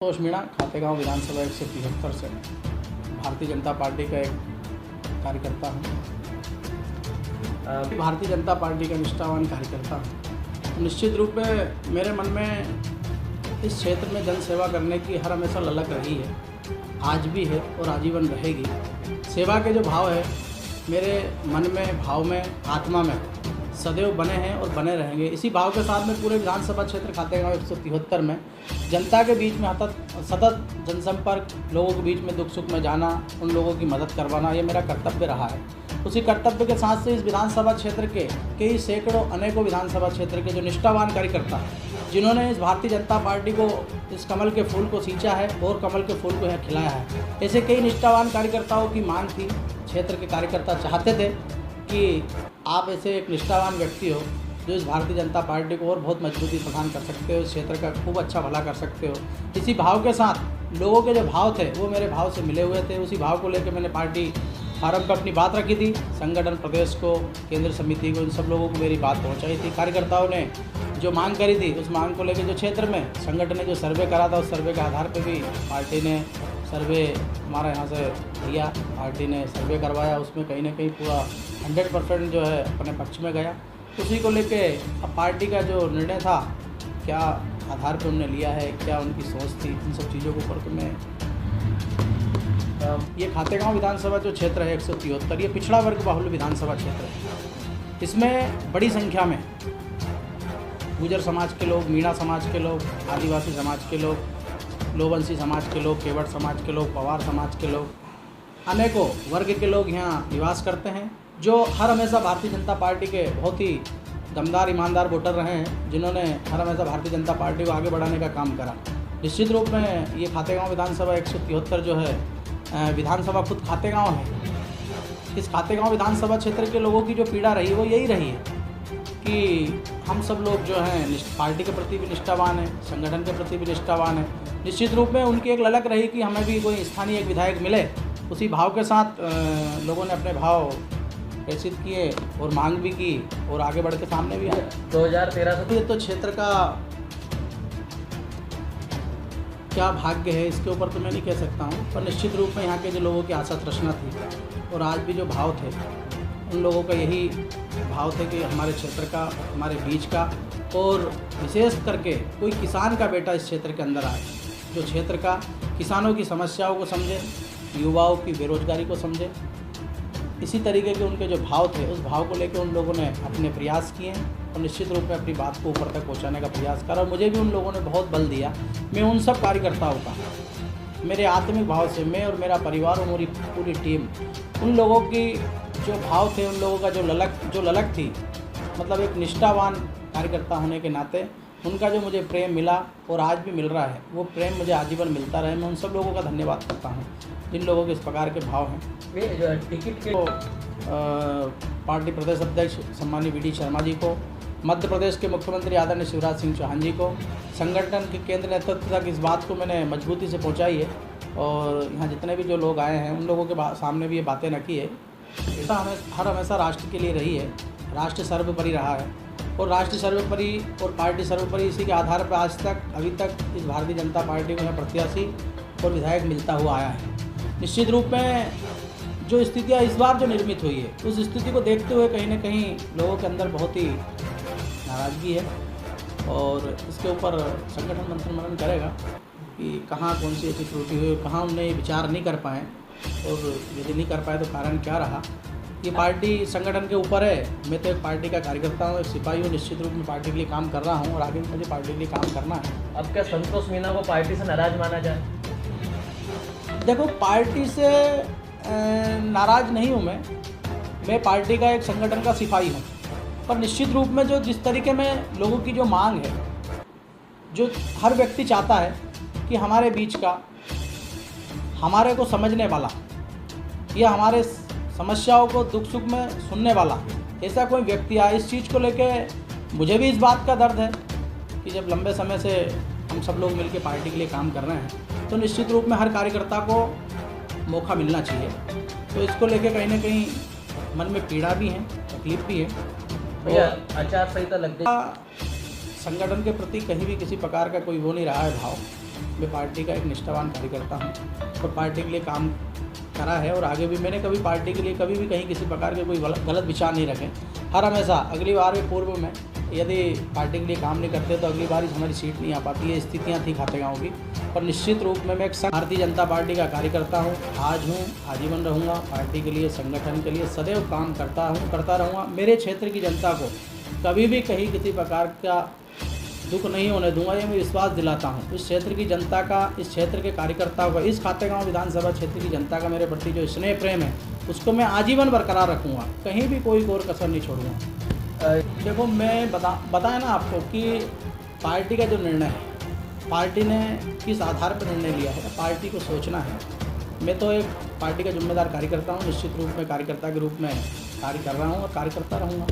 संतोष मीणा, खातेगांव विधानसभा 173 से भारतीय जनता पार्टी का एक कार्यकर्ता हूँ। भारतीय जनता पार्टी का निष्ठावान कार्यकर्ता हूँ। निश्चित रूप में मेरे मन में इस क्षेत्र में जन सेवा करने की हर हमेशा ललक रही है, आज भी है और आजीवन रहेगी। सेवा के जो भाव है मेरे मन में, भाव में, आत्मा में सदैव बने हैं और बने रहेंगे। इसी भाव के साथ में पूरे विधानसभा क्षेत्र खातेगांव 173 में जनता के बीच में सतत जनसंपर्क, लोगों के बीच में दुख सुख में जाना, उन लोगों की मदद करवाना, ये मेरा कर्तव्य रहा है। उसी कर्तव्य के साथ से इस विधानसभा क्षेत्र के कई सैकड़ों अनेकों विधानसभा क्षेत्र के जो निष्ठावान कार्यकर्ता जिन्होंने इस भारतीय जनता पार्टी को, इस कमल के फूल को सींचा है और कमल के फूल को यहाँ खिलाया है, ऐसे कई निष्ठावान कार्यकर्ताओं की मांग थी। क्षेत्र के कार्यकर्ता चाहते थे कि आप ऐसे एक निष्ठावान व्यक्ति हो जो इस भारतीय जनता पार्टी को और बहुत मजबूती प्रदान कर सकते हो, इस क्षेत्र का खूब अच्छा भला कर सकते हो। इसी भाव के साथ लोगों के जो भाव थे वो मेरे भाव से मिले हुए थे। उसी भाव को लेकर मैंने पार्टी फार्म पर अपनी बात रखी थी। संगठन, प्रदेश को, केंद्र समिति को, इन सब लोगों को मेरी बात पहुंचाई थी। कार्यकर्ताओं ने जो मांग करी थी उस मांग को लेकर जो क्षेत्र में संगठन ने जो सर्वे करा था उस सर्वे के आधार पर भी पार्टी ने सर्वे हमारा यहाँ से दिया, पार्टी ने सर्वे करवाया। उसमें कहीं ना कहीं पूरा 100% जो है अपने पक्ष में गया। उसी को लेके अब पार्टी का जो निर्णय था, क्या आधार पर उन्होंने लिया है, क्या उनकी सोच थी, इन सब चीज़ों के ऊपर तो मैं ये खातेगांव विधानसभा जो क्षेत्र है 173, ये पिछड़ा वर्ग बाहुल्य विधानसभा क्षेत्र है। इसमें बड़ी संख्या में गुजर समाज के लोग, मीणा समाज के लोग, आदिवासी समाज के लोग, लोवंशी समाज के लोग, केवट समाज के लोग, पवार समाज के लोग, अनेकों वर्ग के लोग यहाँ निवास करते हैं, जो हर हमेशा भारतीय जनता पार्टी के बहुत ही दमदार, ईमानदार वोटर रहे हैं, जिन्होंने हर हमेशा भारतीय जनता पार्टी को आगे बढ़ाने का काम करा। निश्चित रूप में ये खातेगांव विधानसभा 173 जो है विधानसभा खुद खातेगांव है। इस खातेगांव विधानसभा क्षेत्र के लोगों की जो पीड़ा रही वो यही रही है कि हम सब लोग जो हैं पार्टी के प्रति भी निष्ठावान हैं, संगठन के प्रति भी निष्ठावान हैं। निश्चित रूप में उनकी एक ललक रही कि हमें भी कोई स्थानीय एक विधायक मिले। उसी भाव के साथ लोगों ने अपने भाव प्रेषित किए और मांग भी की और आगे बढ़ के सामने भी आए। 2013 से तो क्षेत्र का क्या भाग्य है इसके ऊपर तो मैं नहीं कह सकता हूँ, पर निश्चित रूप में यहाँ के जो लोगों की आशा तृष्णा थी और आज भी जो भाव थे उन लोगों का यही भाव थे कि हमारे क्षेत्र का, हमारे बीच का, और विशेष करके कोई किसान का बेटा इस क्षेत्र के अंदर आए, जो क्षेत्र का किसानों की समस्याओं को समझे, युवाओं की बेरोजगारी को समझे। इसी तरीके के उनके जो भाव थे उस भाव को लेकर उन लोगों ने अपने प्रयास किए और निश्चित रूप में अपनी बात को ऊपर तक पहुंचाने का प्रयास करा। और मुझे भी उन लोगों ने बहुत बल दिया। मैं उन सब कार्यकर्ताओं का, मेरे आत्मिक भाव से, मैं और मेरा परिवार और मेरी पूरी टीम, उन लोगों की जो भाव थे, उन लोगों का जो ललक थी, मतलब एक निष्ठावान कार्यकर्ता होने के नाते उनका जो मुझे प्रेम मिला और आज भी मिल रहा है, वो प्रेम मुझे आजीवन मिलता रहे। मैं उन सब लोगों का धन्यवाद करता हूँ जिन लोगों के इस प्रकार के भाव हैं। जो टिकट के तो पार्टी प्रदेश अध्यक्ष सम्मानीय वी डी शर्मा जी को, मध्य प्रदेश के मुख्यमंत्री आदरणीय शिवराज सिंह चौहान जी को, संगठन के केंद्र नेतृत्व तक इस बात को मैंने मजबूती से पहुंचाई है और यहाँ जितने भी जो लोग आए हैं उन लोगों के सामने भी ये बातें रखी है। ऐसा हर हमेशा राष्ट्र के लिए रही है, राष्ट्र सर्वोपरि रहा है और राष्ट्र सर्वोपरि और पार्टी सर्वोपरि, इसी के आधार पर आज तक, अभी तक इस भारतीय जनता पार्टी को यहाँ प्रत्याशी और विधायक मिलता हुआ आया है। निश्चित रूप में जो स्थितियाँ इस बार जो निर्मित हुई है उस स्थिति को देखते हुए कहीं ना कहीं लोगों के अंदर बहुत ही नाराज़गी है और इसके ऊपर संगठन मंत्रिमंडल करेगा कि कहाँ कौन सी ऐसी त्रुटि हुई, कहाँ उनने विचार नहीं कर पाए और यदि नहीं कर पाए तो कारण क्या रहा। ये पार्टी संगठन के ऊपर है। मैं तो एक पार्टी का कार्यकर्ता हूँ, एक सिपाही हूँ, निश्चित रूप में पार्टी के लिए काम कर रहा हूँ और आगे भी मुझे पार्टी के लिए काम करना है। अब क्या संतोष मीणा को पार्टी से नाराज माना जाए? देखो, पार्टी से नाराज़ नहीं हूँ मैं पार्टी का एक संगठन का सिपाही हूँ, पर निश्चित रूप में जो जिस तरीके में लोगों की जो मांग है, जो हर व्यक्ति चाहता है कि हमारे बीच का, हमारे को समझने वाला या हमारे समस्याओं को दुख सुख में सुनने वाला ऐसा कोई व्यक्ति आए, इस चीज़ को लेके मुझे भी इस बात का दर्द है कि जब लंबे समय से हम सब लोग मिलकर पार्टी के लिए काम कर रहे हैं तो निश्चित रूप में हर कार्यकर्ता को मौका मिलना चाहिए। तो इसको लेके कहीं ना कहीं मन में पीड़ा भी है, तकलीफ भी है। भैया आचार संहिता लग गई, संगठन के प्रति कहीं भी किसी प्रकार का कोई वो नहीं रहा है भाव। मैं पार्टी का एक निष्ठावान कार्यकर्ता हूँ और पार्टी के लिए काम करा है और आगे भी मैंने कभी पार्टी के लिए कभी भी कहीं किसी प्रकार के कोई गलत विचार नहीं रखे। हर हमेशा अगली बार के पूर्व में यदि पार्टी के लिए काम नहीं करते तो अगली बार हमारी सीट नहीं आ पाती है, स्थितियाँ थी खातेगांव की। और निश्चित रूप में मैं एक भारतीय जनता पार्टी का कार्यकर्ता हूँ, आज हूँ, आजीवन रहूँगा। पार्टी के लिए, संगठन के लिए सदैव काम करता हूँ, करता रहूँगा। मेरे क्षेत्र की जनता को कभी भी कहीं किसी प्रकार का दुख नहीं होने दूंगा, ये मैं विश्वास दिलाता हूँ। इस क्षेत्र की जनता का, इस क्षेत्र के कार्यकर्ताओं का, इस खातेगांव विधानसभा क्षेत्र की जनता का मेरे प्रति जो स्नेह प्रेम है उसको मैं आजीवन बरकरार रखूँगा, कहीं भी कोई और कसर नहीं छोड़ूंगा। देखो, मैं बताया ना आपको कि पार्टी का जो निर्णय है, पार्टी ने किस आधार पर निर्णय लिया है, पार्टी को सोचना है। मैं तो एक पार्टी का जिम्मेदार कार्यकर्ता हूँ, निश्चित रूप में कार्यकर्ता के रूप में कार्य कर रहा हूँ और कार्य करता रहूँगा।